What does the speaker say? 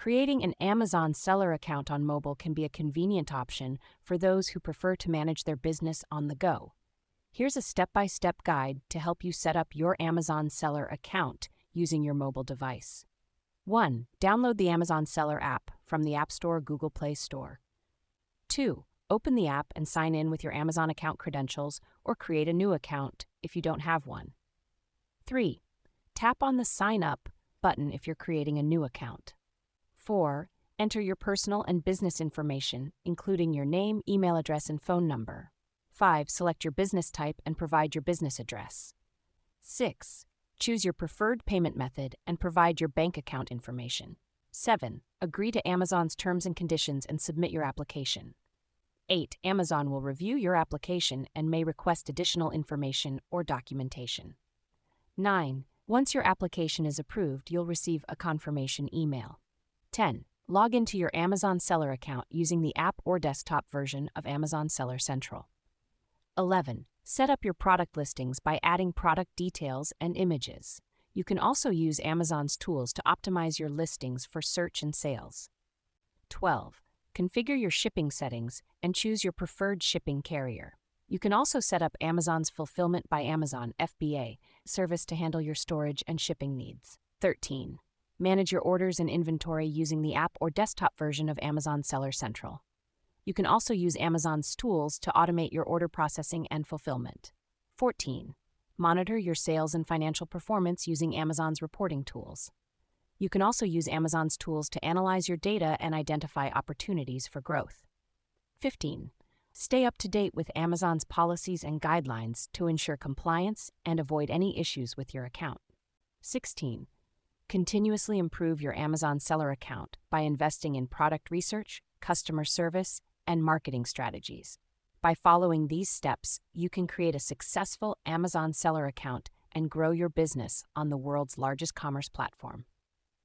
Creating an Amazon seller account on mobile can be a convenient option for those who prefer to manage their business on the go. Here's a step-by-step guide to help you set up your Amazon seller account using your mobile device. 1. Download the Amazon Seller app from the App Store or Google Play Store. 2. Open the app and sign in with your Amazon account credentials or create a new account if you don't have one. 3. Tap on the Sign Up button if you're creating a new account. 4. Enter your personal and business information, including your name, email address, and phone number. 5. Select your business type and provide your business address. 6. Choose your preferred payment method and provide your bank account information. 7. Agree to Amazon's terms and conditions and submit your application. 8. Amazon will review your application and may request additional information or documentation. 9. Once your application is approved, you'll receive a confirmation email. 10. Log into your Amazon Seller account using the app or desktop version of Amazon Seller Central. 11. Set up your product listings by adding product details and images. You can also use Amazon's tools to optimize your listings for search and sales. 12. Configure your shipping settings and choose your preferred shipping carrier. You can also set up Amazon's Fulfillment by Amazon (FBA) service to handle your storage and shipping needs. 13. Manage your orders and inventory using the app or desktop version of Amazon Seller Central. You can also use Amazon's tools to automate your order processing and fulfillment. 14. Monitor your sales and financial performance using Amazon's reporting tools. You can also use Amazon's tools to analyze your data and identify opportunities for growth. 15. Stay up to date with Amazon's policies and guidelines to ensure compliance and avoid any issues with your account. 16. Continuously improve your Amazon Seller account by investing in product research, customer service, and marketing strategies. By following these steps, you can create a successful Amazon Seller account and grow your business on the world's largest commerce platform.